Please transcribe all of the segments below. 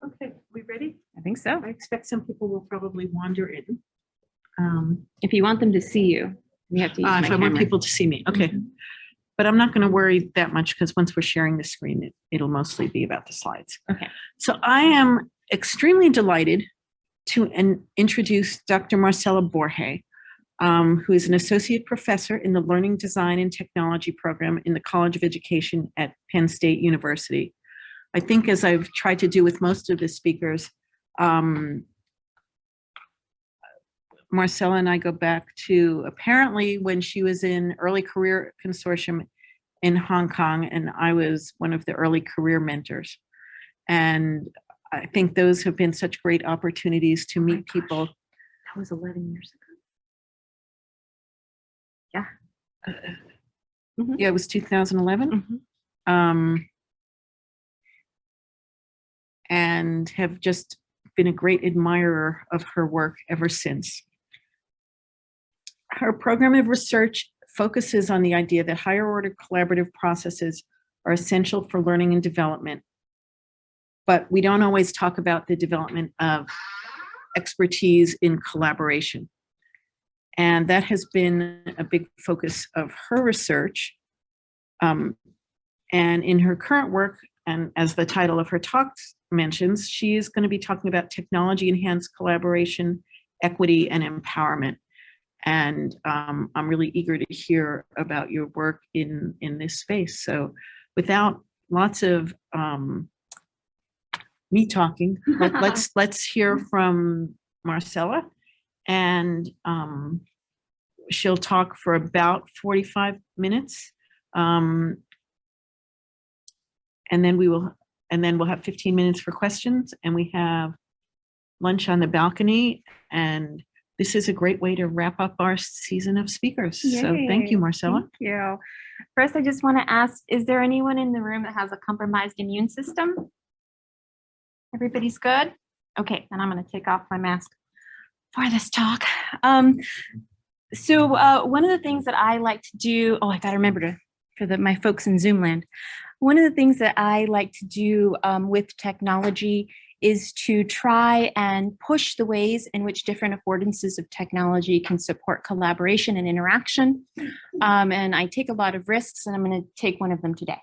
Okay, we ready? I think so. I expect some people will probably wander in. If you want them to see you, you have to use my If I camera. want people to see me, okay. But I'm not going to worry that much because once we're sharing the screen, it'll mostly be about the slides. Okay. So I am extremely delighted to introduce Dr. Marcela Borge, who is an associate professor in the Learning Design and Technology program in the College of Education at Penn State University. I think, as I've tried to do with most of the speakers, Marcela and I go back to apparently when she was in early career consortium in Hong Kong, and I was one of the early career mentors. And I think those have been such great opportunities to meet people. That was 11 years ago. Yeah. Yeah, it was 2011. And have just been a great admirer of her work ever since. Her program of research focuses on the idea that higher order collaborative processes are essential for learning and development, but we don't always talk about the development of expertise in collaboration. And that has been a big focus of her research. And in her current work, and as the title of her talk mentions, she is going to be talking about technology-enhanced collaboration, equity, and empowerment. And I'm really eager to hear about your work in this space. So without lots of me talking, let's hear from Marcela, and she'll talk for about 45 minutes. And then we'll have 15 minutes for questions, and we have lunch on the balcony, and this is a great way to wrap up our season of speakers. Yay. So thank you, Marcela. Thank you. First, I just want to ask, is there anyone in the room that has a compromised immune system? Everybody's good? Okay, then I'm going to take off my mask for this talk. So one of the things that I like to do, I got to remember my folks in Zoom land. One of the things that I like to do with technology is to try and push the ways in which different affordances of technology can support collaboration and interaction. And I take a lot of risks, and I'm going to take one of them today.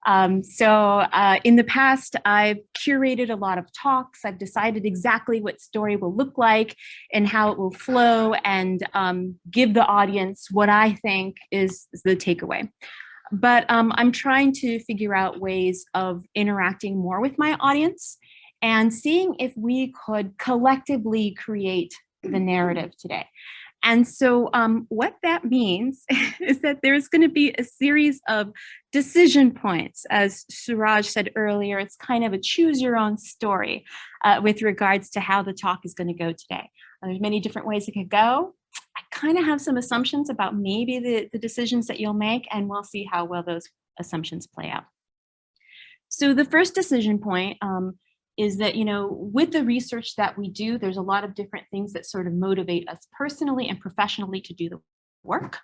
So in the past, I've curated a lot of talks. I've decided exactly what story will look like and how it will flow, and give the audience what I think is the takeaway. But I'm trying to figure out ways of interacting more with my audience and seeing if we could collectively create the narrative today. And so what that means is that there's going to be a series of decision points. As Suraj said earlier, it's kind of a choose your own story with regards to how the talk is going to go today. There's many different ways it could go. I kind of have some assumptions about maybe the decisions that you'll make, and we'll see how well those assumptions play out. So the first decision point is that, with the research that we do, there's a lot of different things that sort of motivate us personally and professionally to do the work.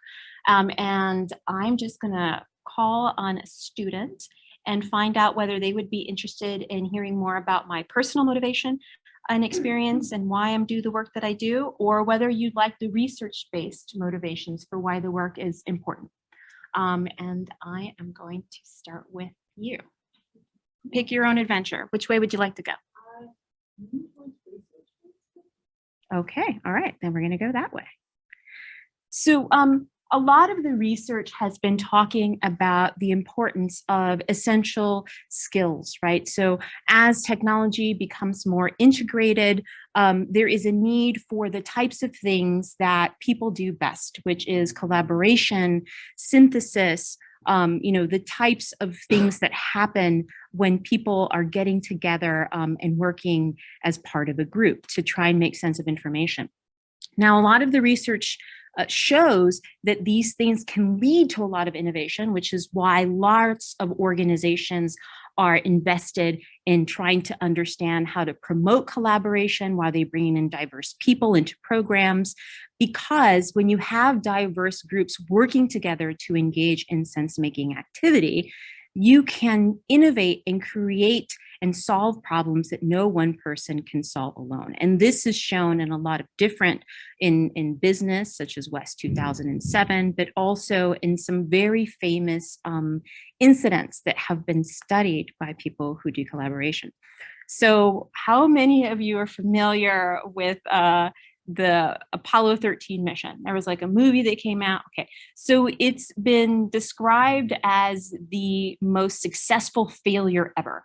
And I'm just going to call on a student and find out whether they would be interested in hearing more about my personal motivation and experience and why I'm do the work that I do, or whether you'd like the research-based motivations for why the work is important. And I am going to start with you. Pick your own adventure. Which way would you like to go? Okay, all right, then we're going to go that way. So a lot of the research has been talking about the importance of essential skills, right? So as technology becomes more integrated, there is a need for the types of things that people do best, which is collaboration, synthesis, the types of things that happen when people are getting together and working as part of a group to try and make sense of information. Now, a lot of the research shows that these things can lead to a lot of innovation, which is why lots of organizations are invested in trying to understand how to promote collaboration while they bring in diverse people into programs. Because when you have diverse groups working together to engage in sense-making activity, you can innovate and create and solve problems that no one person can solve alone. And this is shown in a lot of different, in business, such as West 2007, but also in some very famous incidents that have been studied by people who do collaboration. So how many of you are familiar with the Apollo 13 mission? There was like a movie that came out. Okay, so it's been described as the most successful failure ever.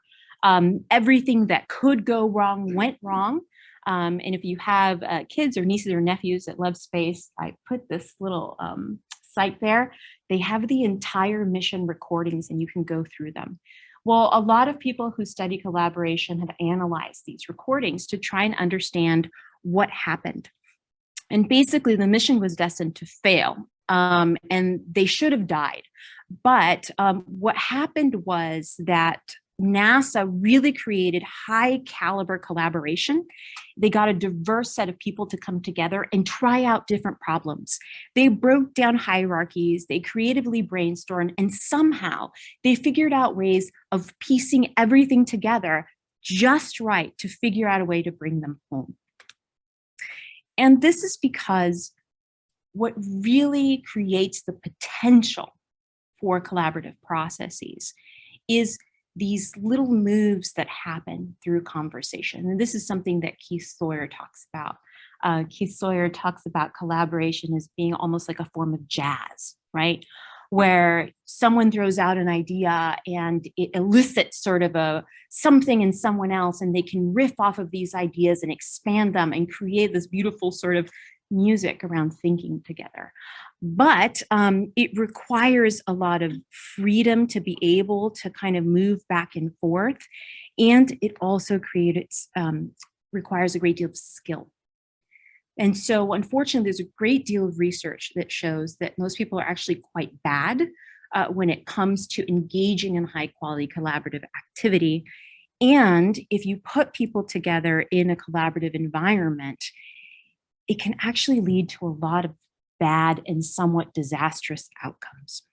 Everything that could go wrong went wrong. And if you have kids or nieces or nephews that love space, I put this little site there. They have the entire mission recordings and you can go through them. Well, a lot of people who study collaboration have analyzed these recordings to try and understand what happened. And basically the mission was destined to fail and they should have died. But what happened was that NASA really created high caliber collaboration. They got a diverse set of people to come together and try out different problems. They broke down hierarchies, they creatively brainstormed, and somehow they figured out ways of piecing everything together just right to figure out a way to bring them home. And this is because what really creates the potential for collaborative processes is these little moves that happen through conversation. And this is something that Keith Sawyer talks about. Keith Sawyer talks about collaboration as being almost like a form of jazz, right? Where someone throws out an idea and it elicits sort of something in someone else, and they can riff off of these ideas and expand them and create this beautiful sort of music around thinking together. But it requires a lot of freedom to be able to kind of move back and forth. And it also requires a great deal of skill. And so unfortunately, there's a great deal of research that shows that most people are actually quite bad when it comes to engaging in high quality collaborative activity. And if you put people together in a collaborative environment, it can actually lead to a lot of bad and somewhat disastrous outcomes.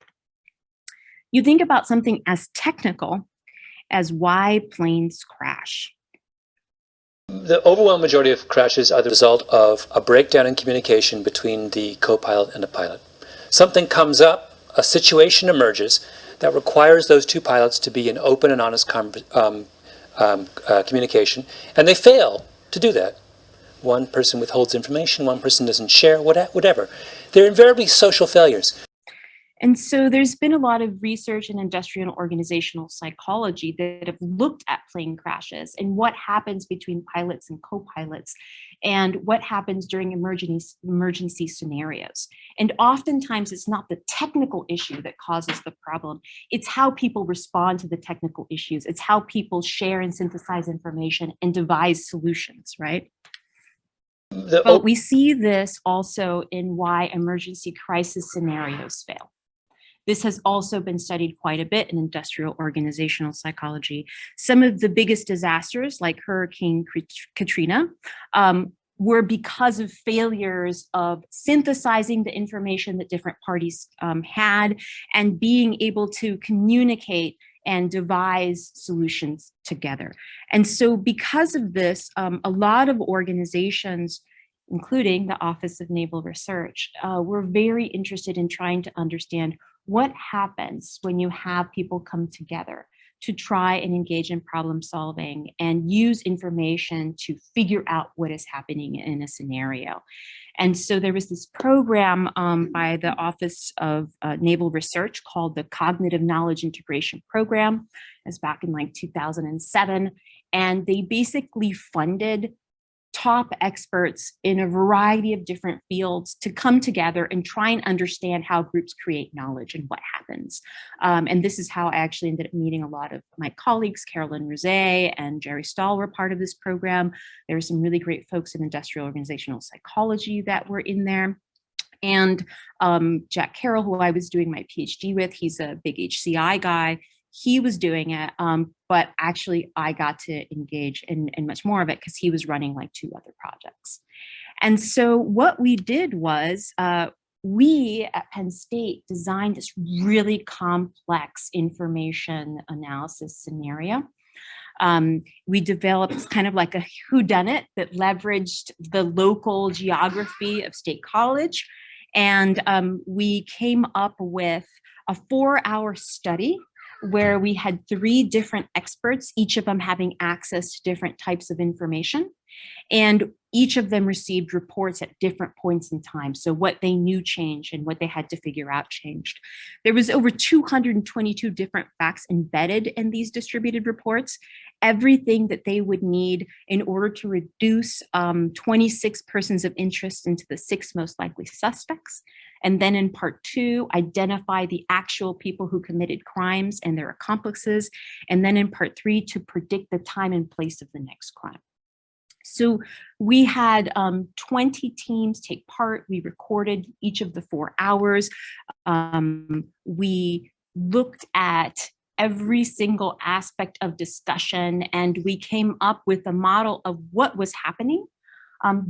You think about something as technical as why planes crash. The overwhelming majority of crashes are the result of a breakdown in communication between the co-pilot and the pilot. Something comes up, a situation emerges that requires those two pilots to be in open and honest communication, and they fail to do that. One person withholds information, one person doesn't share, whatever. They're invariably social failures. And so there's been a lot of research in industrial and organizational psychology that have looked at plane crashes and what happens between pilots and co-pilots and what happens during emergency scenarios. And oftentimes it's not the technical issue that causes the problem. It's how people respond to the technical issues. It's how people share and synthesize information and devise solutions, right? But we see this also in why emergency crisis scenarios fail. This has also been studied quite a bit in industrial organizational psychology. Some of the biggest disasters, like Hurricane Katrina, were because of failures of synthesizing the information that different parties had and being able to communicate and devise solutions together. And so because of this, a lot of organizations, including the Office of Naval Research, were very interested in trying to understand what happens when you have people come together to try and engage in problem solving and use information to figure out what is happening in a scenario. And so there was this program by the Office of Naval Research called the Cognitive Knowledge Integration Program. It was back in like 2007. And they basically funded top experts in a variety of different fields to come together and try and understand how groups create knowledge and what happens. And this is how I actually ended up meeting a lot of my colleagues. Carolyn Rosé and Jerry Stahl were part of this program. There were some really great folks in industrial organizational psychology that were in there. And Jack Carroll, who I was doing my PhD with, he's a big HCI guy. He was doing it, but actually I got to engage in much more of it because he was running like 2 other projects. And so what we did was we at Penn State designed this really complex information analysis scenario. We developed kind of like a whodunit that leveraged the local geography of State College. And we came up with a 4-hour study where we had 3 different experts, each of them having access to different types of information. And each of them received reports at different points in time. So what they knew changed and what they had to figure out changed. There was over 222 different facts embedded in these distributed reports, everything that they would need in order to reduce 26 persons of interest into the 6 most likely suspects. And then in part 2, identify the actual people who committed crimes and their accomplices. And then in part 3, to predict the time and place of the next crime. So we had 20 teams take part. We recorded each of the 4 hours. We looked at every single aspect of discussion, and we came up with a model of what was happening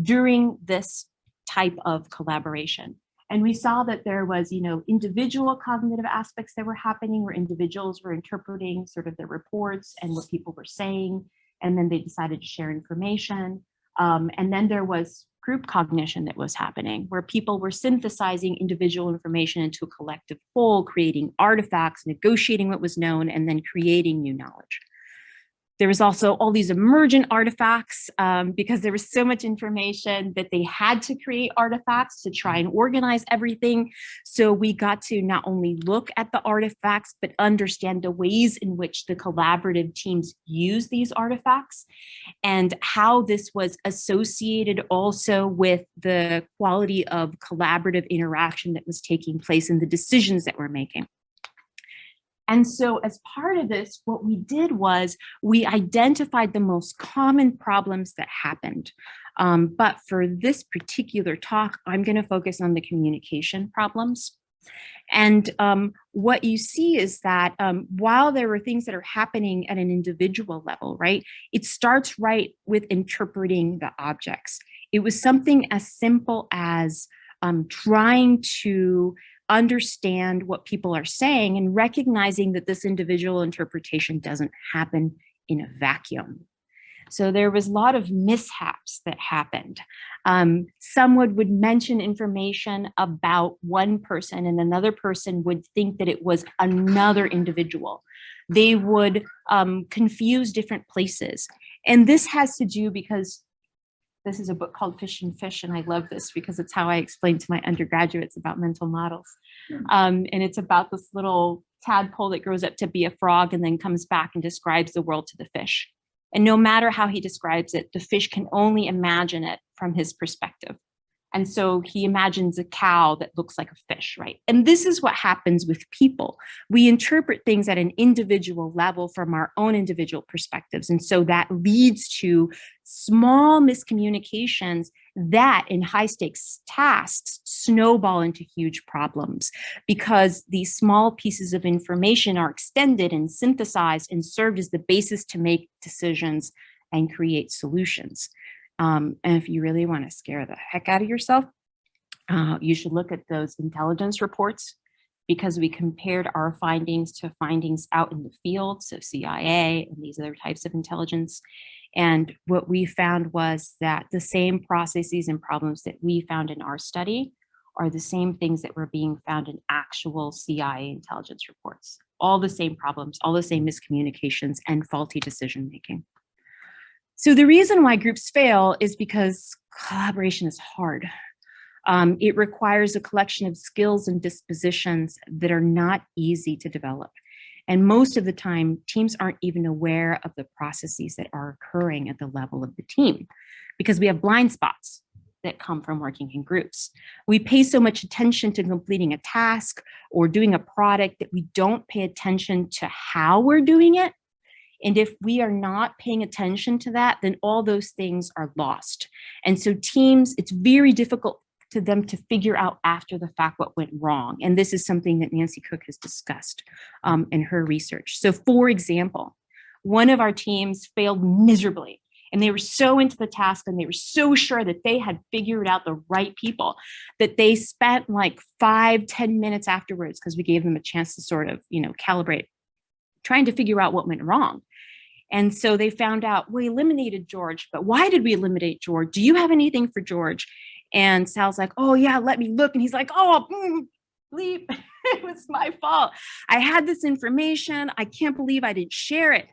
during this type of collaboration. And we saw that there was, individual cognitive aspects that were happening, where individuals were interpreting sort of their reports and what people were saying, and then they decided to share information. And then there was group cognition that was happening, where people were synthesizing individual information into a collective whole, creating artifacts, negotiating what was known, and then creating new knowledge. There was also all these emergent artifacts because there was so much information that they had to create artifacts to try and organize everything. So we got to not only look at the artifacts, but understand the ways in which the collaborative teams use these artifacts and how this was associated also with the quality of collaborative interaction that was taking place and the decisions that we're making. And so as part of this, what we did was we identified the most common problems that happened. But for this particular talk, I'm going to focus on the communication problems. And what you see is that while there were things that are happening at an individual level, right, it starts right with interpreting the objects. It was something as simple as trying to understand what people are saying and recognizing that this individual interpretation doesn't happen in a vacuum. So there was a lot of mishaps that happened. Someone would mention information about one person and another person would think that it was another individual. They would confuse different places. And this has to do because this is a book called Fish and Fish, and I love this because it's how I explain to my undergraduates about mental models. And it's about this little tadpole that grows up to be a frog and then comes back and describes the world to the fish. And no matter how he describes it, the fish can only imagine it from his perspective. And so he imagines a cow that looks like a fish, right? And this is what happens with people. We interpret things at an individual level from our own individual perspectives. And so that leads to small miscommunications that in high stakes tasks snowball into huge problems because these small pieces of information are extended and synthesized and served as the basis to make decisions and create solutions. And if you really want to scare the heck out of yourself, you should look at those intelligence reports because we compared our findings to findings out in the field, so CIA and these other types of intelligence. And what we found was that the same processes and problems that we found in our study are the same things that were being found in actual CIA intelligence reports. All the same problems, all the same miscommunications and faulty decision-making. So the reason why groups fail is because collaboration is hard. It requires a collection of skills and dispositions that are not easy to develop. And most of the time, teams aren't even aware of the processes that are occurring at the level of the team because we have blind spots that come from working in groups. We pay so much attention to completing a task or doing a product that we don't pay attention to how we're doing it. And if we are not paying attention to that, then all those things are lost. And so teams, it's very difficult to them to figure out after the fact what went wrong. And this is something that Nancy Cook has discussed in her research. So for example, one of our teams failed miserably And they were so into the task and they were so sure that they had figured out the right people that they spent like 5-10 minutes afterwards, because we gave them a chance to sort of, calibrate, trying to figure out what went wrong. And so they found out, we eliminated George, but why did we eliminate George? Do you have anything for George? And Sal's like, oh yeah, let me look. And he's like, oh, bleep, it was my fault. I had this information. I can't believe I didn't share it.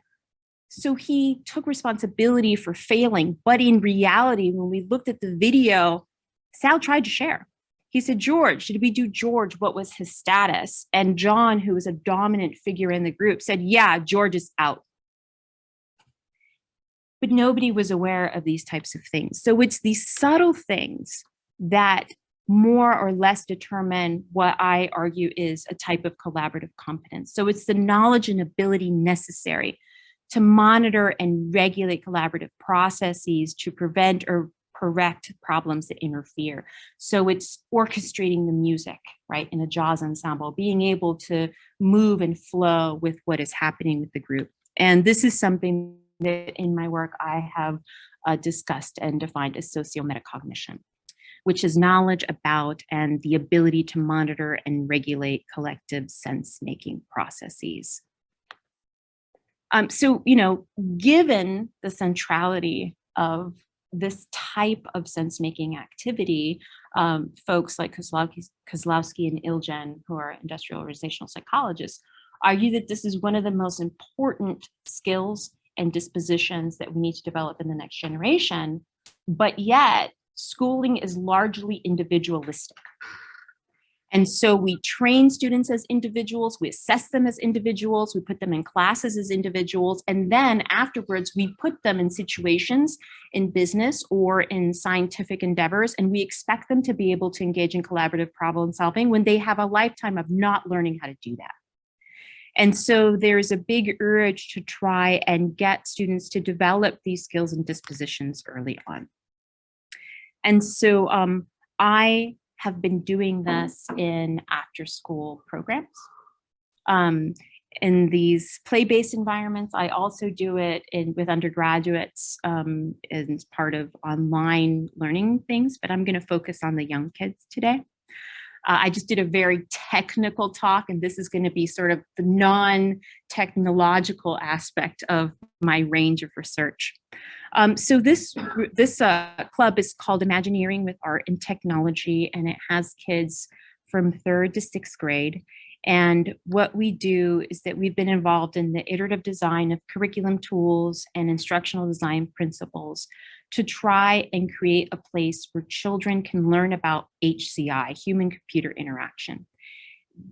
So he took responsibility for failing. But in reality, when we looked at the video, Sal tried to share. He said, George, did we do George? What was his status? And John, who was a dominant figure in the group, said, yeah, George is out. But nobody was aware of these types of things. So it's these subtle things that more or less determine what I argue is a type of collaborative competence. So it's the knowledge and ability necessary to monitor and regulate collaborative processes to prevent or correct problems that interfere. So it's orchestrating the music, right, in a jazz ensemble, being able to move and flow with what is happening with the group. And this is something that in my work I have discussed and defined as socio-metacognition, which is knowledge about and the ability to monitor and regulate collective sense-making processes. So, given the centrality of this type of sense-making activity, folks like Kozlowski and Ilgen, who are industrial organizational psychologists, argue that this is one of the most important skills and dispositions that we need to develop in the next generation, but yet schooling is largely individualistic. And so we train students as individuals, we assess them as individuals, we put them in classes as individuals, and then afterwards we put them in situations in business or in scientific endeavors, and we expect them to be able to engage in collaborative problem solving when they have a lifetime of not learning how to do that. And so there's a big urge to try and get students to develop these skills and dispositions early on. And so I have been doing this in after-school programs. In these play-based environments, I also do it with undergraduates as part of online learning things, but I'm going to focus on the young kids today. I just did a very technical talk, and this is going to be sort of the non-technological aspect of my range of research. So this club is called Imagineering with Art and Technology, and it has kids from 3rd to 6th grade. And what we do is that we've been involved in the iterative design of curriculum tools and instructional design principles to try and create a place where children can learn about HCI, human-computer interaction.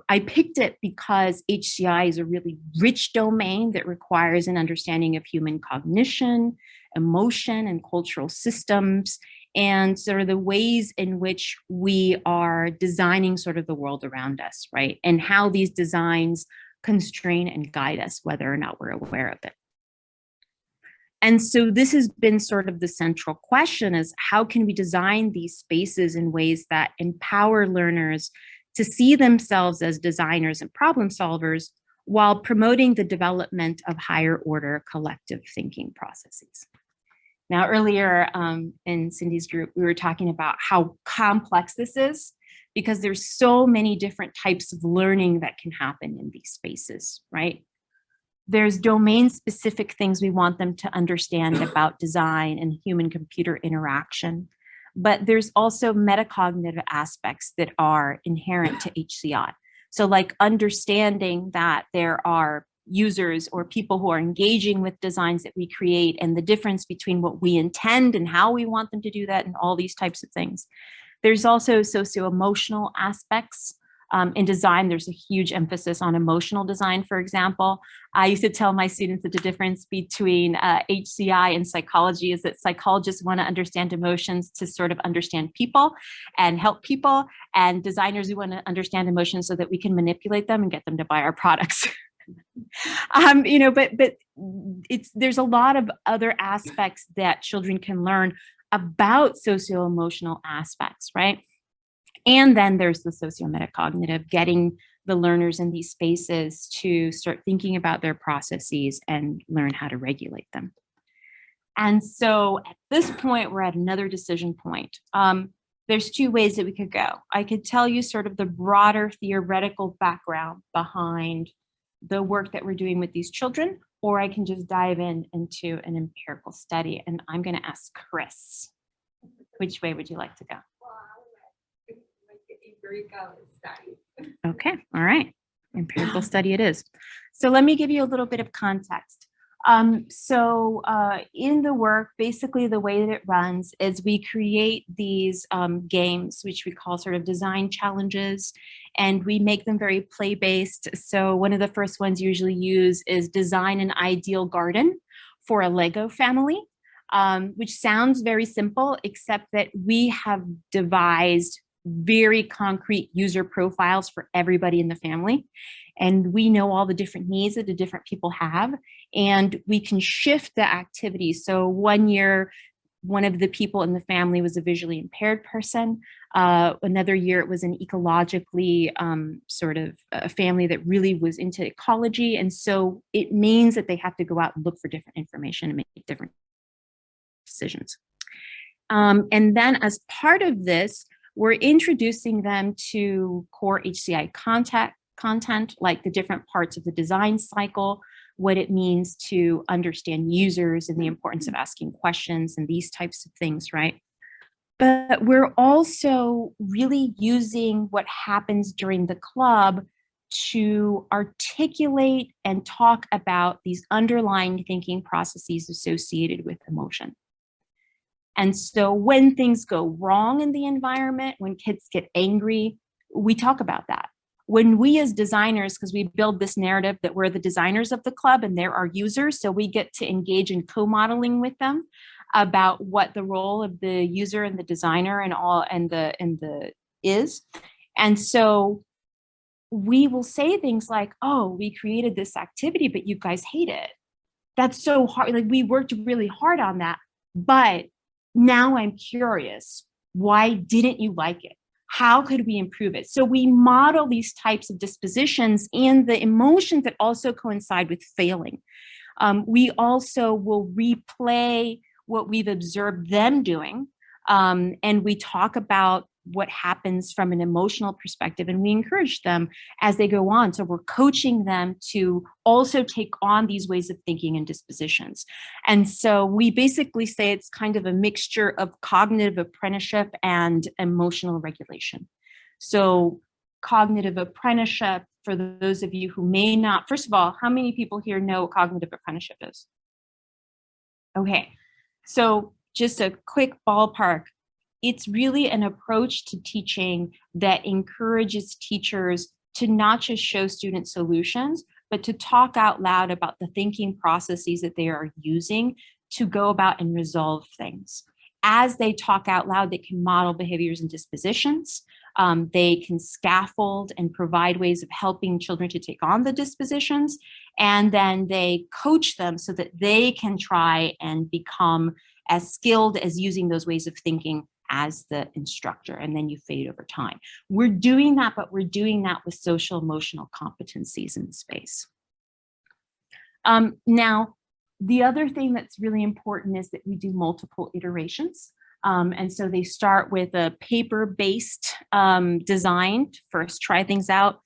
I picked it because HCI is a really rich domain that requires an understanding of human cognition, emotion, and cultural systems, and sort of the ways in which we are designing sort of the world around us, right? And how these designs constrain and guide us, whether or not we're aware of it. And so this has been sort of the central question, is how can we design these spaces in ways that empower learners to see themselves as designers and problem solvers while promoting the development of higher order collective thinking processes. Now, earlier in Cindy's group, we were talking about how complex this is because there's so many different types of learning that can happen in these spaces, right? There's domain-specific things we want them to understand about design and human-computer interaction, but there's also metacognitive aspects that are inherent to HCI. So like understanding that there are users or people who are engaging with designs that we create and the difference between what we intend and how we want them to do that and all these types of things. There's also socio-emotional aspects. In design, there's a huge emphasis on emotional design, for example. I used to tell my students that the difference between HCI and psychology is that psychologists want to understand emotions to sort of understand people and help people, and designers, we want to understand emotions so that we can manipulate them and get them to buy our products. But there's a lot of other aspects that children can learn about socio-emotional aspects, right? And then there's the socio-metacognitive, getting the learners in these spaces to start thinking about their processes and learn how to regulate them. And so at this point, we're at another decision point. There's two ways that we could go. I could tell you sort of the broader theoretical background behind the work that we're doing with these children, or I can just dive into an empirical study. And I'm going to ask Chris, which way would you like to go? Okay, all right. Empirical study it is. So let me give you a little bit of context. In the work, basically the way that it runs is we create these games, which we call sort of design challenges, and we make them very play-based. So one of the first ones usually used is design an ideal garden for a Lego family, which sounds very simple, except that we have devised very concrete user profiles for everybody in the family. And we know all the different needs that the different people have, and we can shift the activities. So one year, one of the people in the family was a visually impaired person. Another year, it was an ecologically sort of a family that really was into ecology. And so it means that they have to go out and look for different information and make different decisions. And then as part of this, we're introducing them to core HCI content, like the different parts of the design cycle, what it means to understand users and the importance of asking questions and these types of things, right? But we're also really using what happens during the club to articulate and talk about these underlying thinking processes associated with emotion. And so when things go wrong in the environment, when kids get angry, we talk about that. When we as designers, because we build this narrative that we're the designers of the club and they're our users, so we get to engage in co-modeling with them about what the role of the user and the designer is. And so we will say things like, oh, we created this activity, but you guys hate it. That's so hard. Like, we worked really hard on that, but now I'm curious, why didn't you like it? How could we improve it? So we model these types of dispositions and the emotions that also coincide with failing. We also will replay what we've observed them doing, and we talk about what happens from an emotional perspective, and we encourage them as they go on. So we're coaching them to also take on these ways of thinking and dispositions. And so we basically say it's kind of a mixture of cognitive apprenticeship and emotional regulation. So cognitive apprenticeship, for those of you who may not, first of all, how many people here know what cognitive apprenticeship is? Okay, so just a quick ballpark. It's really an approach to teaching that encourages teachers to not just show students solutions, but to talk out loud about the thinking processes that they are using to go about and resolve things. As they talk out loud, they can model behaviors and dispositions. They can scaffold and provide ways of helping children to take on the dispositions. And then they coach them so that they can try and become as skilled as using those ways of thinking as the instructor, and then you fade over time. We're doing that, but we're doing that with social emotional competencies in the space. Now, the other thing that's really important is that we do multiple iterations. And so they start with a paper-based design to first try things out.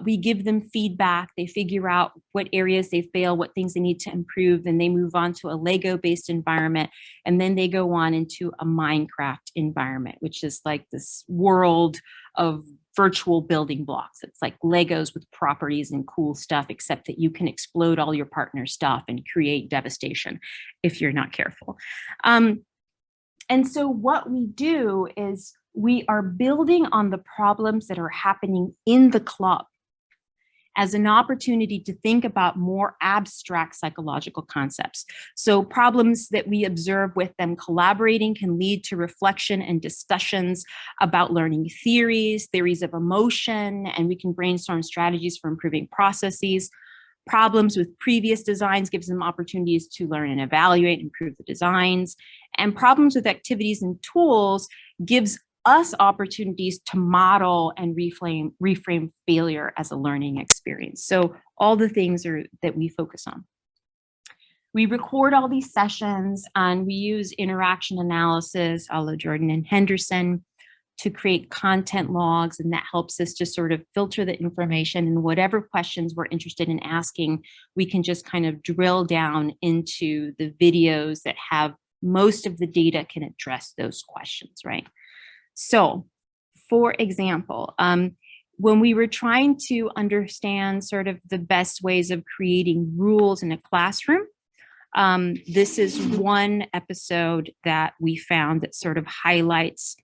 We give them feedback, they figure out what areas they fail, what things they need to improve, then they move on to a Lego-based environment, and then they go on into a Minecraft environment, which is like this world of virtual building blocks. It's like Legos with properties and cool stuff, except that you can explode all your partner's stuff and create devastation if you're not careful. And so what we do is we are building on the problems that are happening in the club as an opportunity to think about more abstract psychological concepts. So problems that we observe with them collaborating can lead to reflection and discussions about learning theories of emotion, and we can brainstorm strategies for improving processes. Problems with previous designs gives them opportunities to learn and evaluate, improve the designs. And problems with activities and tools gives us opportunities to model and reframe failure as a learning experience. So all the things that we focus on. we record all these sessions and we use interaction analysis, a la Jordan and Henderson, to create content logs, and that helps us to sort of filter the information, and whatever questions we're interested in asking, we can just kind of drill down into the videos that have most of the data can address those questions, right? So, for example, when we were trying to understand sort of the best ways of creating rules in a classroom, this is one episode that we found that sort of highlights.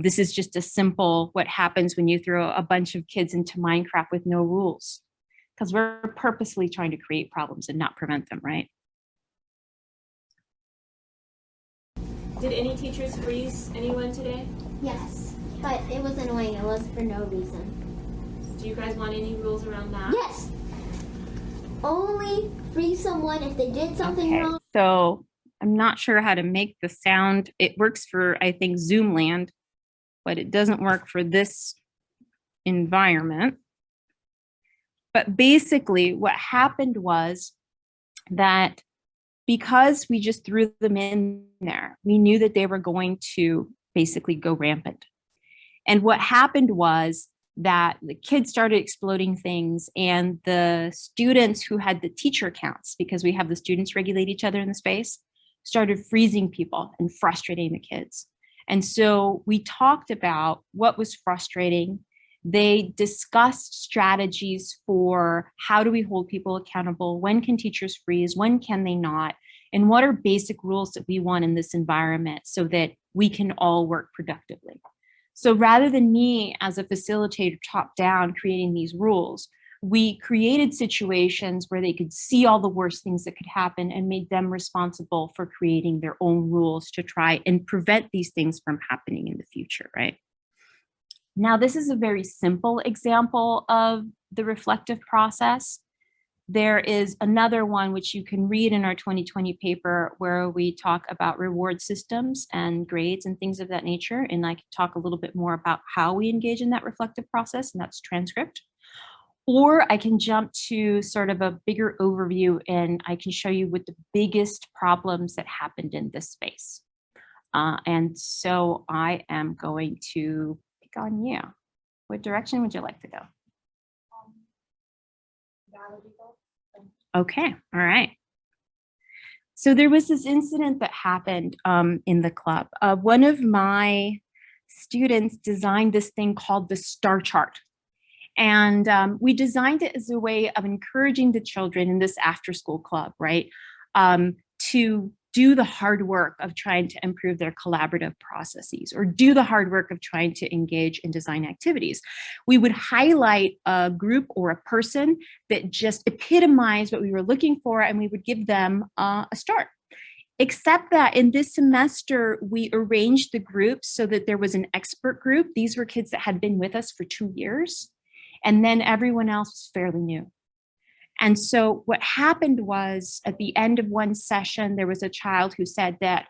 This is just a simple what happens when you throw a bunch of kids into Minecraft with no rules, because we're purposely trying to create problems and not prevent them, right? Did any teachers freeze anyone today? Yes, but it was annoying. It was for no reason. Do you guys want any rules around that? Yes. Only freeze someone if they did something Okay, wrong. so I'm not sure how to make the sound. It works for, I think, Zoomland, but it doesn't work for this environment. But basically what happened was that because we just threw them in there, we knew that they were going to basically go rampant. And what happened was that the kids started exploding things, and the students who had the teacher counts, because we have the students regulate each other in the space, started freezing people and frustrating the kids. And so we talked about what was frustrating. They discussed strategies for how do we hold people accountable? When can teachers freeze? When can they not? And what are basic rules that we want in this environment so that we can all work productively? So rather than me as a facilitator top down creating these rules, we created situations where they could see all the worst things that could happen and made them responsible for creating their own rules to try and prevent these things from happening in the future, right? Now, this is a very simple example of the reflective process. There is another one which you can read in our 2020 paper where we talk about reward systems and grades and things of that nature. And I can talk a little bit more about how we engage in that reflective process, and that's transcript. Or I can jump to sort of a bigger overview and I can show you what the biggest problems that happened in this space. And so I am going to pick on you. What direction would you like to go? Okay, all right. So there was this incident that happened in the club. One of my students designed this thing called the star chart. And we designed it as a way of encouraging the children in this after school club, right? To do the hard work of trying to improve their collaborative processes or do the hard work of trying to engage in design activities. We would highlight a group or a person that just epitomized what we were looking for, and we would give them a start. Except that in this semester, we arranged the groups so that there was an expert group. These were kids that had been with us for 2 years, and then everyone else was fairly new. And so what happened was at the end of one session, there was a child who said that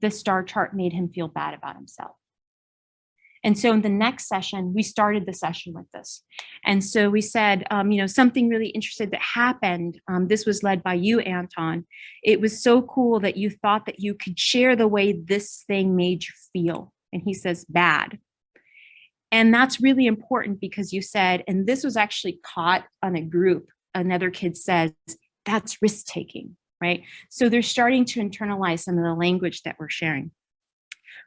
the star chart made him feel bad about himself. And so in the next session, we started the session with this. And so we said, something really interesting that happened. This was led by you, Anton. It was so cool that you thought that you could share the way this thing made you feel. And he says, bad. And that's really important because you said, and this was actually caught on a group. Another kid says, that's risk taking, right? So they're starting to internalize some of the language that we're sharing.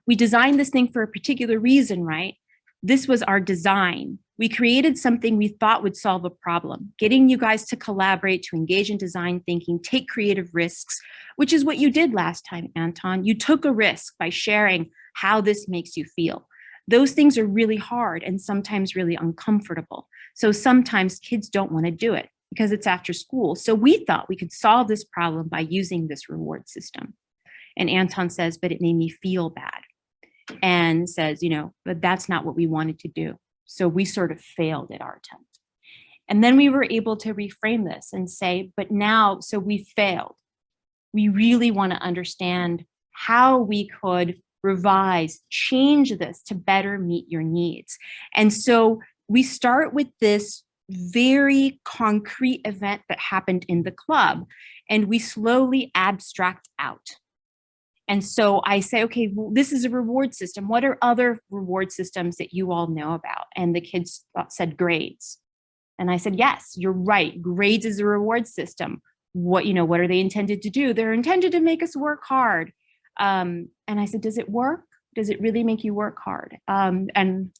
We designed this thing for a particular reason, right? This was our design. We created something we thought would solve a problem, getting you guys to collaborate, to engage in design thinking, take creative risks, which is what you did last time, Anton. You took a risk by sharing how this makes you feel. Those things are really hard and sometimes really uncomfortable. So sometimes kids don't want to do it because it's after school. So we thought we could solve this problem by using this reward system. And Anton says, but it made me feel bad. And says, but that's not what we wanted to do. So we sort of failed at our attempt. And then we were able to reframe this and say, but now, so we failed. We really want to understand how we could revise, change this to better meet your needs. And so we start with this very concrete event that happened in the club, and we slowly abstract out. And so I say, okay, well, this is a reward system. What are other reward systems that you all know about? And the kids said grades. And I said, yes, you're right. Grades is a reward system. What are they intended to do? They're intended to make us work hard. And I said, does it work? Does it really make you work hard? And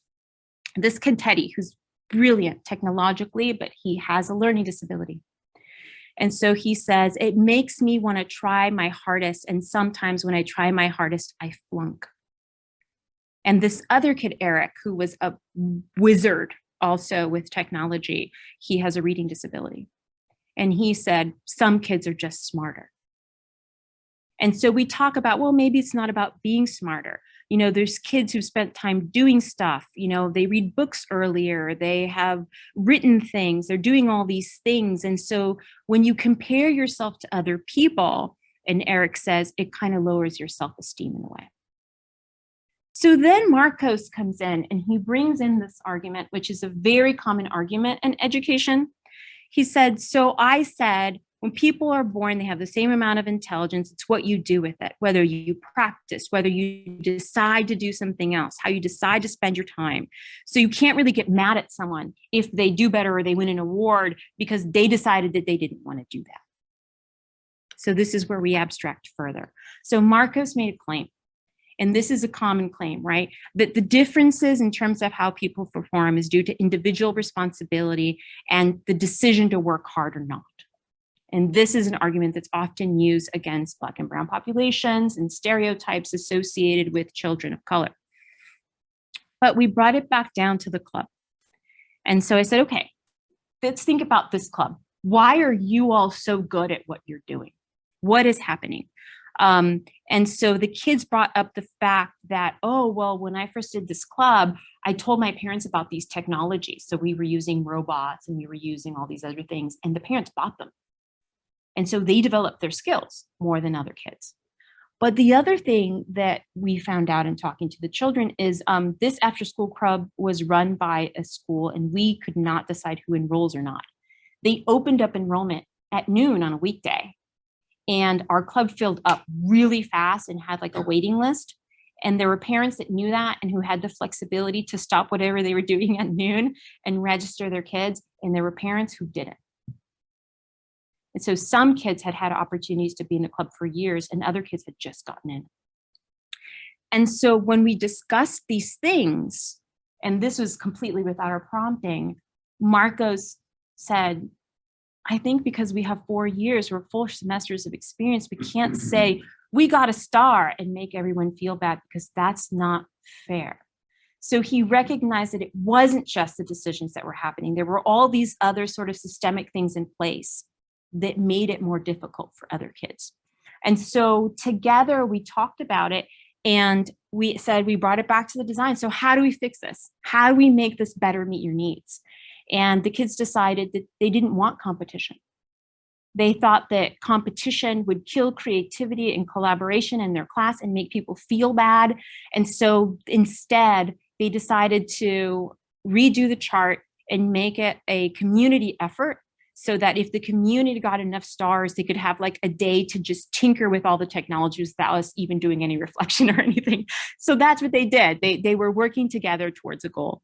this kid, Teddy, who's brilliant technologically, but he has a learning disability. And so he says, it makes me want to try my hardest. And sometimes when I try my hardest, I flunk. And this other kid, Eric, who was a wizard also with technology, he has a reading disability. And he said, some kids are just smarter. And so we talk about, well, maybe it's not about being smarter. There's kids who've spent time doing stuff, they read books earlier, they have written things, they're doing all these things. And so when you compare yourself to other people, and Eric says, it kind of lowers your self-esteem in a way. So then Marcos comes in and he brings in this argument, which is a very common argument in education. He said, so I said, when people are born, they have the same amount of intelligence. It's what you do with it, whether you practice, whether you decide to do something else, how you decide to spend your time. So you can't really get mad at someone if they do better or they win an award because they decided that they didn't want to do that. So this is where we abstract further. So Marcos made a claim, and this is a common claim, right? That the differences in terms of how people perform is due to individual responsibility and the decision to work hard or not. And this is an argument that's often used against Black and brown populations and stereotypes associated with children of color. But we brought it back down to the club. And so I said, okay, let's think about this club. Why are you all so good at what you're doing? What is happening? And so the kids brought up the fact that, oh, well, when I first did this club, I told my parents about these technologies. So we were using robots and we were using all these other things, and the parents bought them. And so they developed their skills more than other kids. But the other thing that we found out in talking to the children is this after school club was run by a school, and we could not decide who enrolls or not. They opened up enrollment at noon on a weekday, and our club filled up really fast and had like a waiting list. And there were parents that knew that and who had the flexibility to stop whatever they were doing at noon and register their kids. And there were parents who didn't. And so some kids had had opportunities to be in the club for years, and other kids had just gotten in. And so when we discussed these things, and this was completely without our prompting, Marcos said, I think because we have 4 years or full semesters of experience, we can't say we got a star and make everyone feel bad, because that's not fair. So he recognized that it wasn't just the decisions that were happening. There were all these other sort of systemic things in place that made it more difficult for other kids. And so together we talked about it, and we said, we brought it back to the design. So how do we fix this? How do we make this better meet your needs? And the kids decided that they didn't want competition. They thought that competition would kill creativity and collaboration in their class and make people feel bad. And so instead, they decided to redo the chart and make it a community effort, so that if the community got enough stars, they could have like a day to just tinker with all the technologies without us even doing any reflection or anything. So that's what they did. They were working together towards a goal.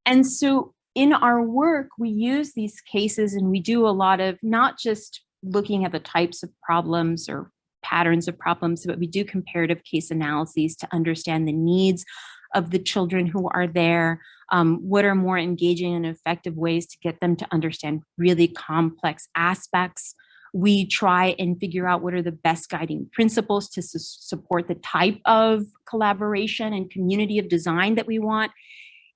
And so in our work, we use these cases, and we do a lot of not just looking at the types of problems or patterns of problems, but we do comparative case analyses to understand the needs of the children who are there. What are more engaging and effective ways to get them to understand really complex aspects? We try and figure out what are the best guiding principles to support the type of collaboration and community of design that we want.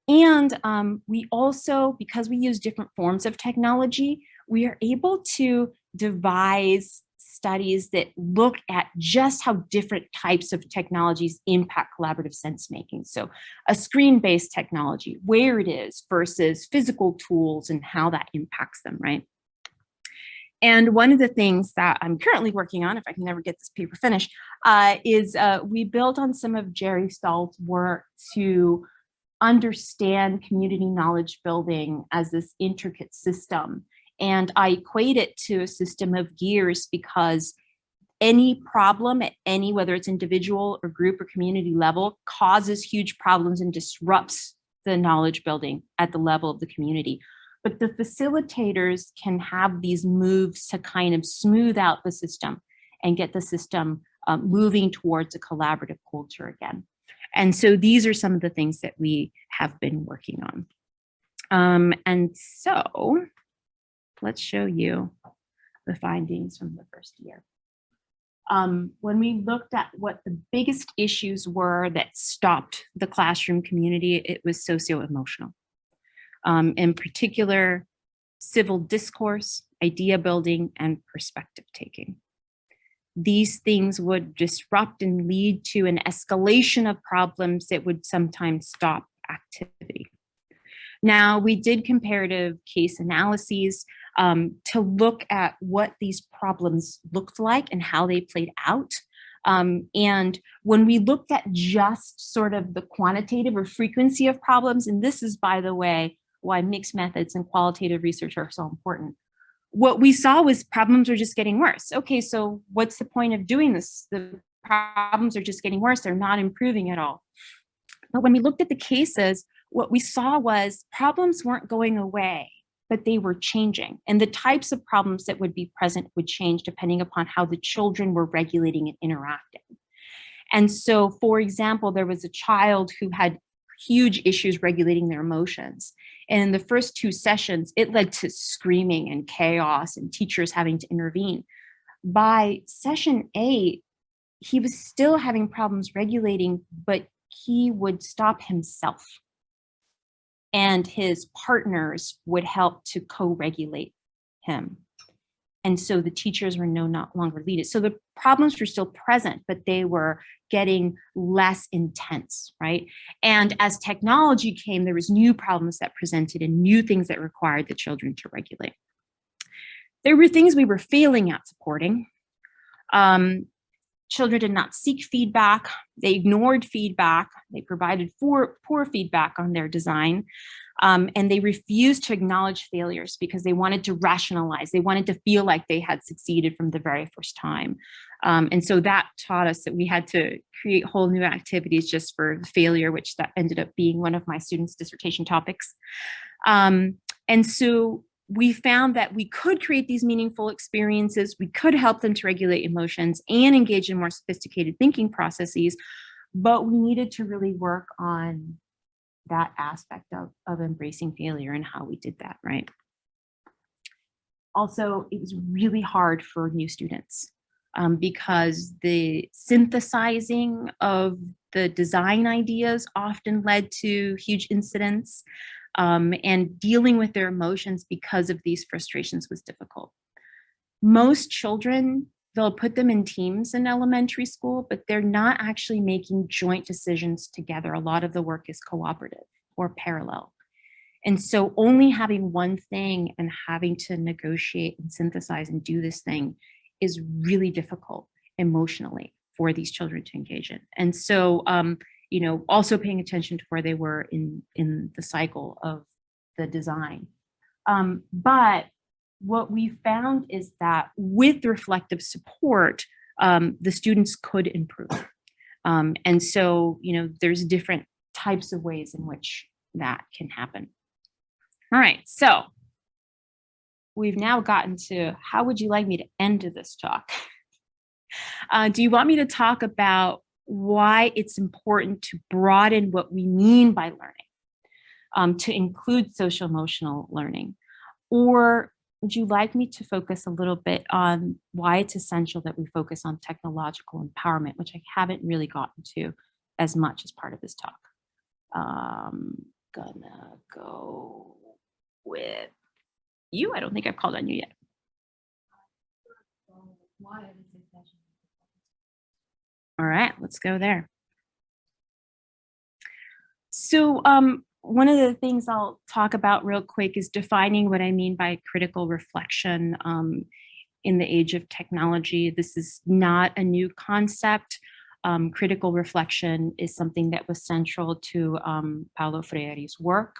And we also, because we use different forms of technology, we are able to devise studies that look at just how different types of technologies impact collaborative sense making. So a screen-based technology, where it is versus physical tools and how that impacts them, right? And one of the things that I'm currently working on, if I can ever get this paper finished, is we built on some of Jerry Stahl's work to understand community knowledge building as this intricate system. And I equate it to a system of gears because any problem at any, whether it's individual or group or community level, causes huge problems and disrupts the knowledge building at the level of the community. But the facilitators can have these moves to kind of smooth out the system and get the system moving towards a collaborative culture again. And so these are some of the things that we have been working on. And so let's show you the findings from the first year. When we looked at what the biggest issues were that stopped the classroom community, it was socio-emotional. In particular, civil discourse, idea building, and perspective taking. These things would disrupt and lead to an escalation of problems that would sometimes stop activity. Now, we did comparative case analyses to look at what these problems looked like and how they played out. And when we looked at just sort of the quantitative or frequency of problems, and this is, by the way, why mixed methods and qualitative research are so important, what we saw was problems were just getting worse. Okay, so what's the point of doing this? The problems are just getting worse. They're not improving at all. But when we looked at the cases, what we saw was problems weren't going away, but they were changing. And the types of problems that would be present would change depending upon how the children were regulating and interacting. And so, for example, there was a child who had huge issues regulating their emotions. And in the first 2 sessions, it led to screaming and chaos and teachers having to intervene. By session 8, he was still having problems regulating, but he would stop himself. And his partners would help to co-regulate him. And so the teachers were no longer leaded. So the problems were still present, but they were getting less intense, right? And as technology came, there was new problems that presented and new things that required the children to regulate. There were things we were failing at supporting. Children did not seek feedback. They ignored feedback. They provided poor feedback on their design. And they refused to acknowledge failures because they wanted to rationalize. They wanted to feel like they had succeeded from the very first time. And so that taught us that we had to create whole new activities just for failure, which that ended up being one of my students' dissertation topics. And so we found that we could create these meaningful experiences. We could help them to regulate emotions and engage in more sophisticated thinking processes, but we needed to really work on that aspect of embracing failure and how we did that, right? Also, it was really hard for new students because the synthesizing of the design ideas often led to huge incidents. And dealing with their emotions because of these frustrations was difficult. Most children, they'll put them in teams in elementary school, but they're not actually making joint decisions together. A lot of the work is cooperative or parallel. And so only having one thing and having to negotiate and synthesize and do this thing is really difficult emotionally for these children to engage in. And so, you know, also paying attention to where they were in the cycle of the design. But what we found is that with reflective support, the students could improve. And so, you know, there's different types of ways in which that can happen. All right, so we've now gotten to how would you like me to end this talk? Do you want me to talk about why it's important to broaden what we mean by learning, to include social emotional learning? Or would you like me to focus a little bit on why it's essential that we focus on technological empowerment, which I haven't really gotten to as much as part of this talk? Gonna go with you. I don't think I've called on you yet. All right, let's go there. So one of the things I'll talk about real quick is defining what I mean by critical reflection in the age of technology. This is not a new concept. critical reflection is something that was central to Paulo Freire's work.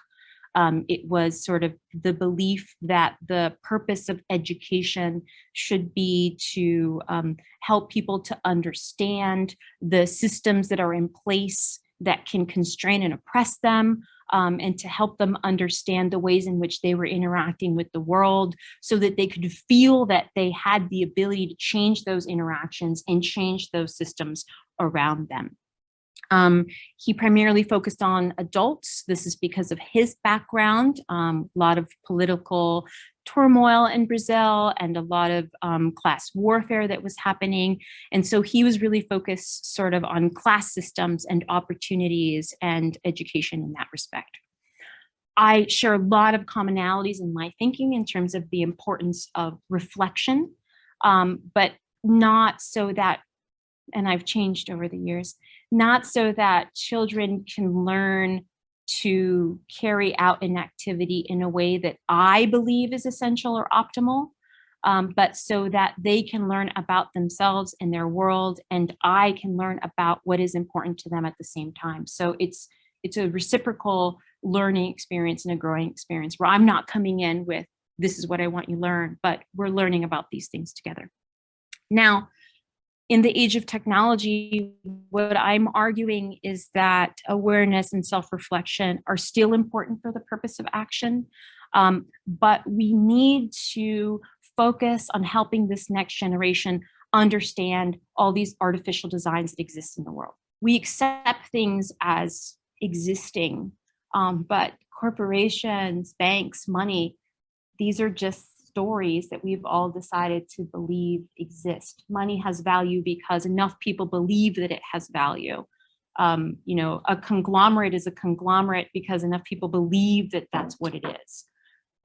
It was sort of the belief that the purpose of education should be to help people to understand the systems that are in place that can constrain and oppress them, and to help them understand the ways in which they were interacting with the world so that they could feel that they had the ability to change those interactions and change those systems around them. He primarily focused on adults. This is because of his background, a lot of political turmoil in Brazil and a lot of class warfare that was happening. And so he was really focused sort of on class systems and opportunities and education in that respect. I share a lot of commonalities in my thinking in terms of the importance of reflection, but not so that, and I've changed over the years, not so that children can learn to carry out an activity in a way that I believe is essential or optimal, but so that they can learn about themselves and their world, and I can learn about what is important to them at the same time. So it's a reciprocal learning experience and a growing experience where I'm not coming in with, this is what I want you to learn, but we're learning about these things together. Now, in the age of technology, what I'm arguing is that awareness and self-reflection are still important for the purpose of action, but we need to focus on helping this next generation understand all these artificial designs that exist in the world. We accept things as existing, but corporations, banks, money, these are just stories that we've all decided to believe exist. Money has value because enough people believe that it has value. You know, a conglomerate is a conglomerate because enough people believe that that's what it is.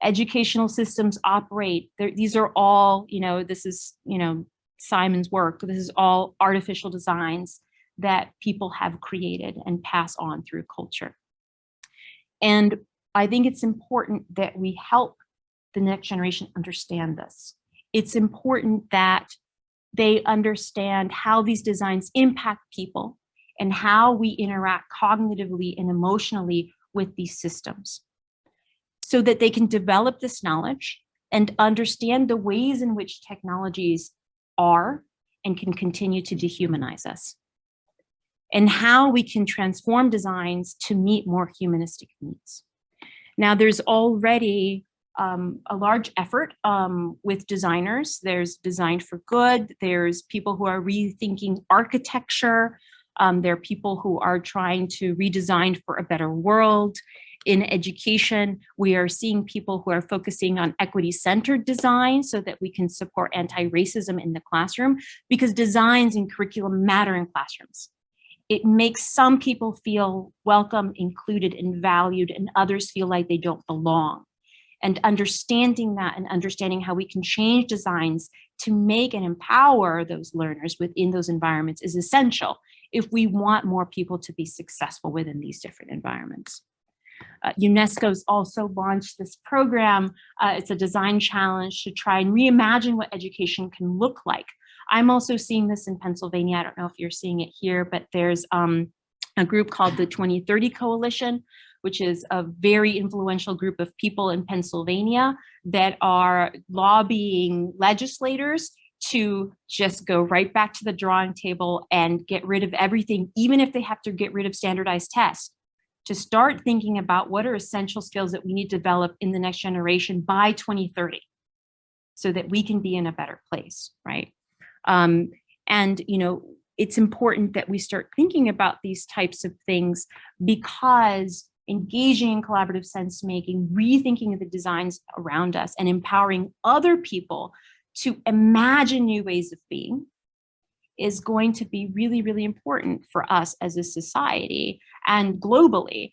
Educational systems operate, these are all, you know, this is, you know, Simon's work. This is all artificial designs that people have created and pass on through culture. And I think it's important that we help the next generation understand this. It's important that they understand how these designs impact people and how we interact cognitively and emotionally with these systems, so that they can develop this knowledge and understand the ways in which technologies are and can continue to dehumanize us, and how we can transform designs to meet more humanistic needs. Now, there's already a large effort with designers. There's Design for Good. There's people who are rethinking architecture. There are people who are trying to redesign for a better world. In education, we are seeing people who are focusing on equity-centered design so that we can support anti-racism in the classroom, because designs and curriculum matter in classrooms. It makes some people feel welcome, included, and valued, and others feel like they don't belong. And understanding that and understanding how we can change designs to make and empower those learners within those environments is essential if we want more people to be successful within these different environments. UNESCO's also launched this program. It's a design challenge to try and reimagine what education can look like. I'm also seeing this in Pennsylvania. I don't know if you're seeing it here, but there's a group called the 2030 Coalition, which is a very influential group of people in Pennsylvania that are lobbying legislators to just go right back to the drawing table and get rid of everything, even if they have to get rid of standardized tests, to start thinking about what are essential skills that we need to develop in the next generation by 2030 so that we can be in a better place, right? And, you know, it's important that we start thinking about these types of things, because engaging in collaborative sense making, rethinking of the designs around us, and empowering other people to imagine new ways of being is going to be really, really important for us as a society and globally,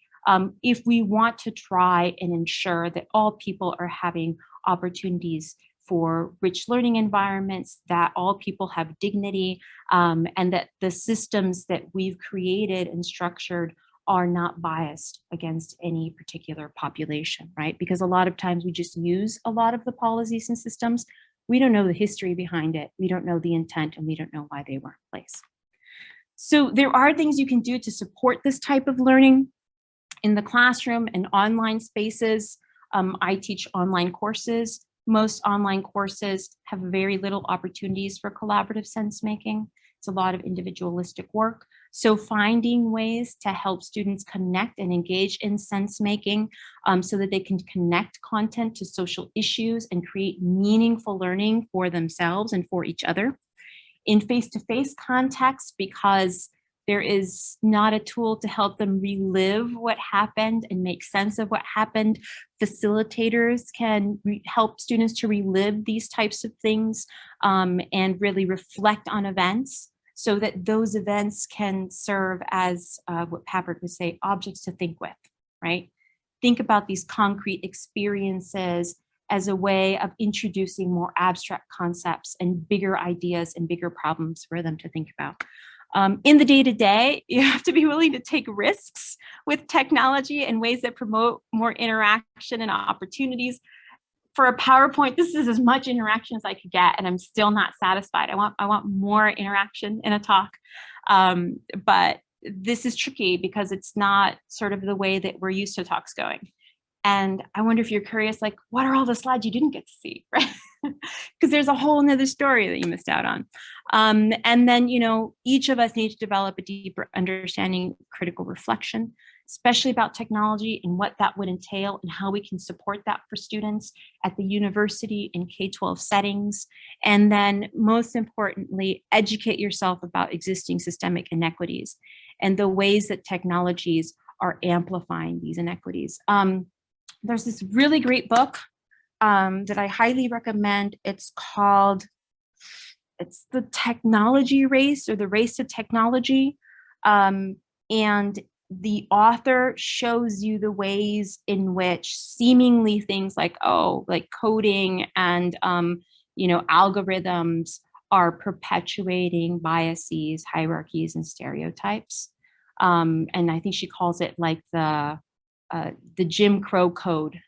if we want to try and ensure that all people are having opportunities for rich learning environments, that all people have dignity, and that the systems that we've created and structured are not biased against any particular population, right? Because a lot of times we just use a lot of the policies and systems. We don't know the history behind it. We don't know the intent, and we don't know why they were in place. So there are things you can do to support this type of learning in the classroom and online spaces. I teach online courses. Most online courses have very little opportunities for collaborative sense making. It's a lot of individualistic work. So finding ways to help students connect and engage in sense making so that they can connect content to social issues and create meaningful learning for themselves and for each other. In face-to-face context, because there is not a tool to help them relive what happened and make sense of what happened. Facilitators can help students to relive these types of things and really reflect on events so that those events can serve as what Pappert would say, objects to think with, right? Think about these concrete experiences as a way of introducing more abstract concepts and bigger ideas and bigger problems for them to think about. In the day-to-day, you have to be willing to take risks with technology in ways that promote more interaction and opportunities. For a PowerPoint, this is as much interaction as I could get, and I'm still not satisfied. I want more interaction in a talk. But this is tricky because it's not sort of the way that we're used to talks going. And I wonder if you're curious, like, what are all the slides you didn't get to see, right? Because there's a whole nother story that you missed out on. And then, you know, each of us needs to develop a deeper understanding, critical reflection, especially about technology and what that would entail and how we can support that for students at the university in K-12 settings. And then most importantly, educate yourself about existing systemic inequities and the ways that technologies are amplifying these inequities. There's this really great book that I highly recommend. It's called, it's The Technology Race, or The Race to Technology. And the author shows you the ways in which seemingly things like, like coding and, you know, algorithms are perpetuating biases, hierarchies, and stereotypes. And I think she calls it like the Jim Crow code,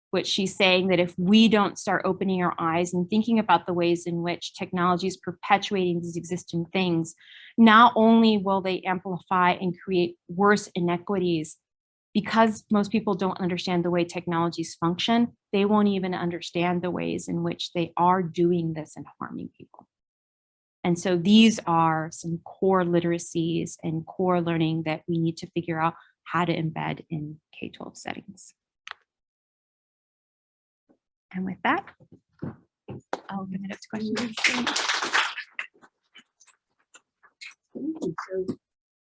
which she's saying that if we don't start opening our eyes and thinking about the ways in which technology is perpetuating these existing things, not only will they amplify and create worse inequities, because most people don't understand the way technologies function, they won't even understand the ways in which they are doing this and harming people. And so these are some core literacies and core learning that we need to figure out how to embed in K-12 settings. And with that, I'll open it up to questions. So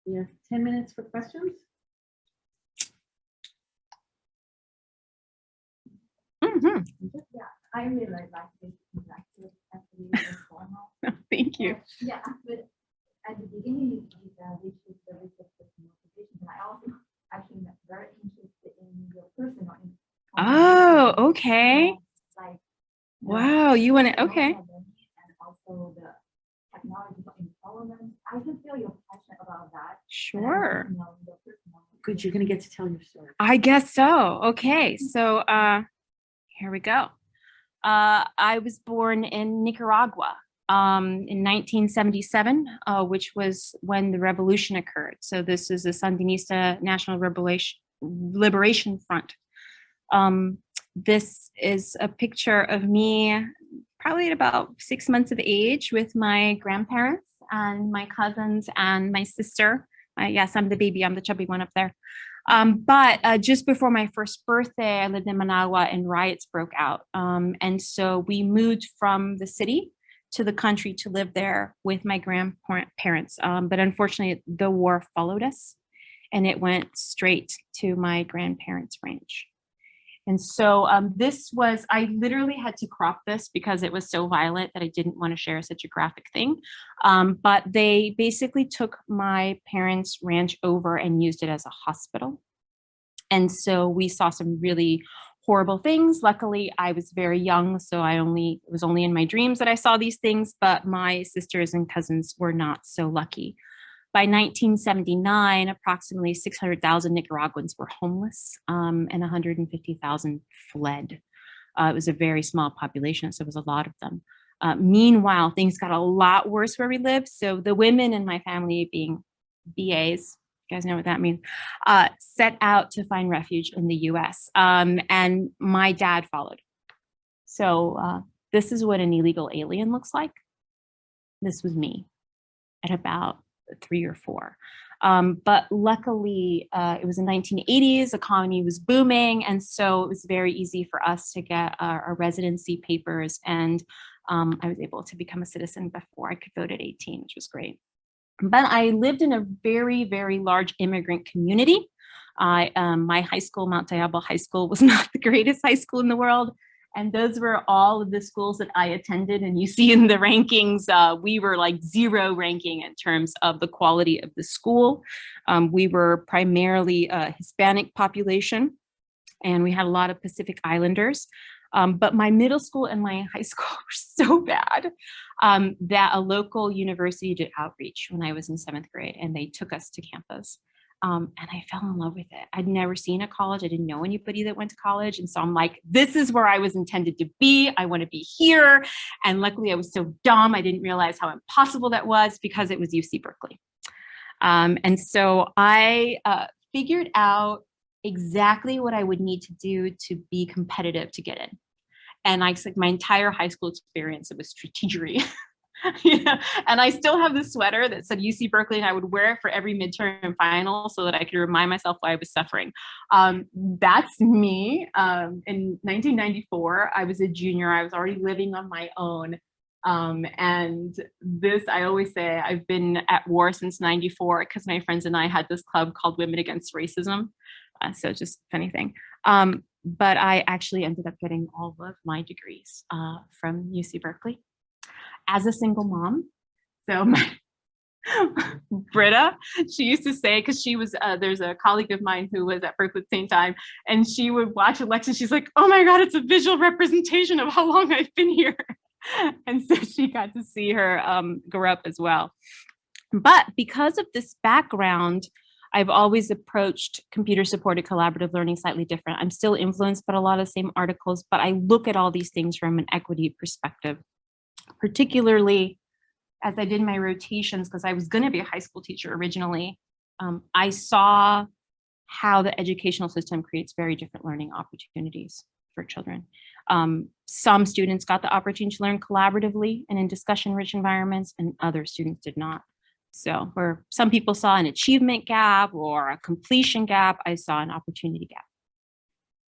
we have 10 minutes for questions. Mm-hmm. Yeah, I really like this interactive activity and formal. Thank you. Yeah, but at the beginning you said which is the research motivation, but I also actually am very interested in your personal. Oh, okay. Like, Wow, you want to, okay. And also the technology for empowerment. I can feel your passion about that. Sure. Good, you're going to get to tell your story. I guess so. Okay, so here we go. I was born in Nicaragua in 1977, which was when the revolution occurred. So this is the Sandinista National Liberation Front. This is a picture of me probably at about 6 months of age with my grandparents and my cousins and my sister. Yes, I'm the baby, I'm the chubby one up there. But just before my first birthday, I lived in Managua and riots broke out. And so we moved from the city to the country to live there with my grandparents. But unfortunately, the war followed us and it went straight to my grandparents' ranch. And so this was, I literally had to crop this because it was so violent that I didn't want to share such a graphic thing. But they basically took my parents' ranch over and used it as a hospital. And so we saw some really horrible things. Luckily, I was very young, so it was only in my dreams that I saw these things, but my sisters and cousins were not so lucky. By 1979, approximately 600,000 Nicaraguans were homeless and 150,000 fled. It was a very small population, so it was a lot of them. Meanwhile, things got a lot worse where we lived. So the women in my family, being BAs, you guys know what that means, set out to find refuge in the US. And my dad followed. So this is what an illegal alien looks like. This was me at about 3 or 4. But luckily, it was the 1980s, economy was booming, and so it was very easy for us to get our residency papers, and I was able to become a citizen before I could vote at 18, which was great. But I lived in a very, very large immigrant community. My high school, Mount Diablo High School, was not the greatest high school in the world. And those were all of the schools that I attended. And you see in the rankings, we were like 0 ranking in terms of the quality of the school. We were primarily a Hispanic population, and we had a lot of Pacific Islanders. But my middle school and my high school were so bad that a local university did outreach when I was in 7th grade, and they took us to campus. And I fell in love with it. I'd never seen a college. I didn't know anybody that went to college. And so I'm like, this is where I was intended to be. I want to be here. And luckily I was so dumb, I didn't realize how impossible that was, because it was UC Berkeley. And so I figured out exactly what I would need to do to be competitive to get in. And I like my entire high school experience, it was strategery. Yeah. And I still have this sweater that said UC Berkeley, and I would wear it for every midterm and final so that I could remind myself why I was suffering. That's me. In 1994, I was a junior. I was already living on my own. And this, I always say, I've been at war since 94, because my friends and I had this club called Women Against Racism. So just funny thing. But I actually ended up getting all of my degrees from UC Berkeley as a single mom. So my Britta, she used to say, because she was, there's a colleague of mine who was at Berkeley at the same time, and she would watch elections. She's like, oh my God, it's a visual representation of how long I've been here. And so she got to see her grow up as well. But because of this background, I've always approached computer-supported collaborative learning slightly different. I'm still influenced by a lot of the same articles, but I look at all these things from an equity perspective, particularly as I did my rotations, because I was going to be a high school teacher originally. I saw how the educational system creates very different learning opportunities for children. Some students got the opportunity to learn collaboratively and in discussion-rich environments, and other students did not. So where some people saw an achievement gap or a completion gap, I saw an opportunity gap.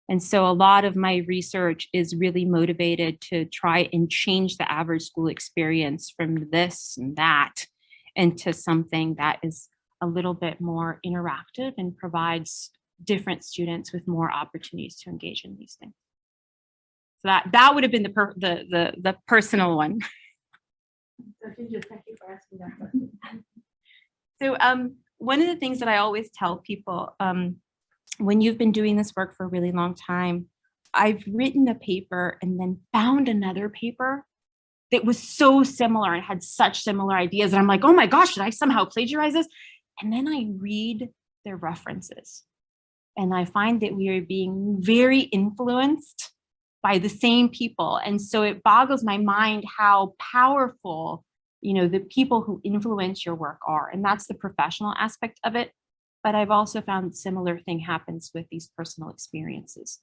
And so a lot of my research is really motivated to try and change the average school experience from this and that into something that is a little bit more interactive and provides different students with more opportunities to engage in these things. So that would have been the personal one. So Ginger, thank you for asking that question. So one of the things that I always tell people, when you've been doing this work for a really long time, I've written a paper and then found another paper that was so similar and had such similar ideas. And I'm like, oh my gosh, did I somehow plagiarize this? And then I read their references, and I find that we are being very influenced by the same people. And so it boggles my mind how powerful, the people who influence your work are. And that's the professional aspect of it. But I've also found similar thing happens with these personal experiences.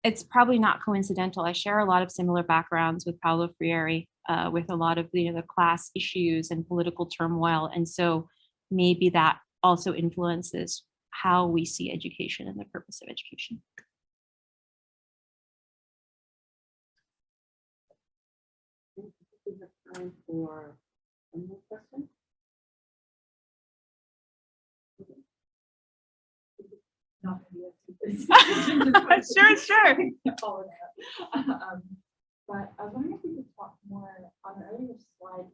It's probably not coincidental. I share a lot of similar backgrounds with Paulo Freire, with a lot of the class issues and political turmoil. And so maybe that also influences how we see education and the purpose of education. We have time for one more question. Not going to be Sure. But I was wondering if we could talk more on the earlier slide.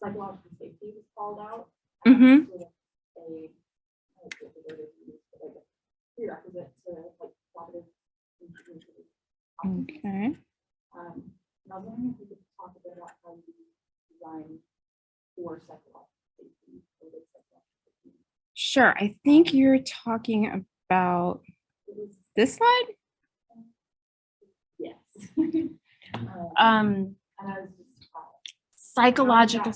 Psychological safety was called out. Mhm. Sort of a prerequisite to like collaborative. Okay. And I was wondering if we could talk a bit about how you design for psychological safety. For the psychological safety. Sure. I think you're talking about this slide. Yes. as Psychological.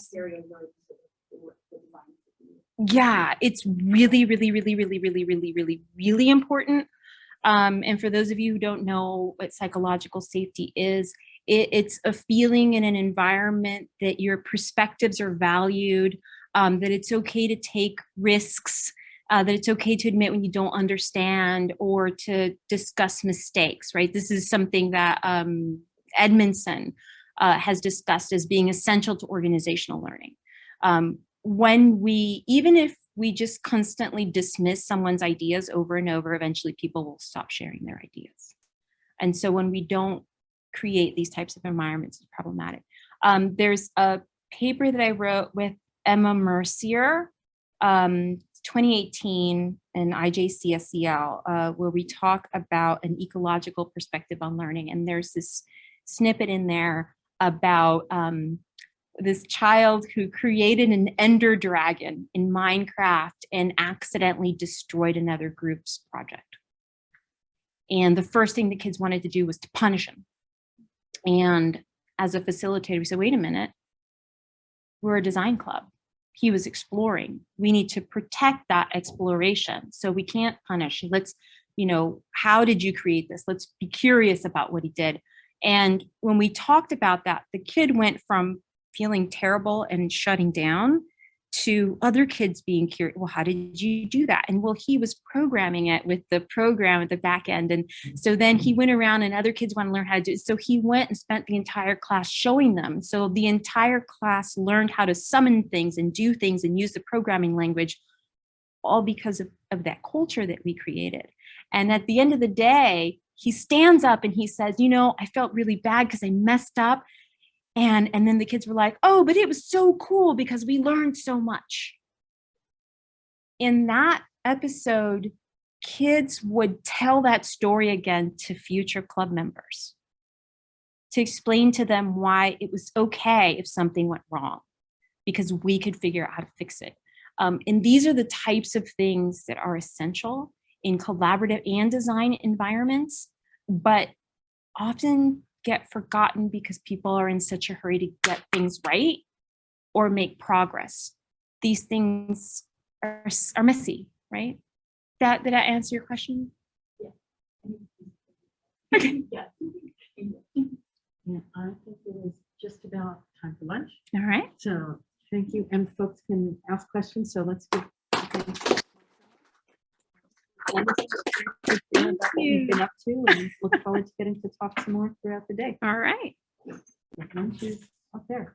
Yeah, it's really, really, really, really, really, really, really, really important. And for those of you who don't know what psychological safety is, it's a feeling in an environment that your perspectives are valued, that it's okay to take risks, that it's okay to admit when you don't understand or to discuss mistakes, right? This is something that Edmondson has discussed as being essential to organizational learning. Even if we just constantly dismiss someone's ideas over and over, eventually people will stop sharing their ideas. And so when we don't create these types of environments, it's problematic. There's a paper that I wrote with Emma Mercier, 2018 in CSCL, where we talk about an ecological perspective on learning. And there's this snippet in there about this child who created an ender dragon in Minecraft and accidentally destroyed another group's project. And the first thing the kids wanted to do was to punish him. And as a facilitator, we said, wait a minute, we're a design club. He was exploring. We need to protect that exploration. So we can't punish. Let's, how did you create this? Let's be curious about what he did. And when we talked about that, the kid went from feeling terrible and shutting down to other kids being curious. Well, how did you do that? And well, he was programming it with the program at the back end. And so then he went around and other kids want to learn how to do it. So he went and spent the entire class showing them. So the entire class learned how to summon things and do things and use the programming language, all because of that culture that we created. And at the end of the day, he stands up and he says, I felt really bad because I messed up. And then the kids were like, oh, but it was so cool because we learned so much. In that episode, kids would tell that story again to future club members to explain to them why it was okay if something went wrong, because we could figure out how to fix it. And these are the types of things that are essential in collaborative and design environments, but often get forgotten because people are in such a hurry to get things right or make progress. These things are messy, right? Did I answer your question? Yeah. Okay. Yeah. And I think it is just about time for lunch. All right. So thank you. And folks can ask questions. So let's give. What you've been up to, and look forward to getting to talk some more throughout the day. All right. Lunch is up there.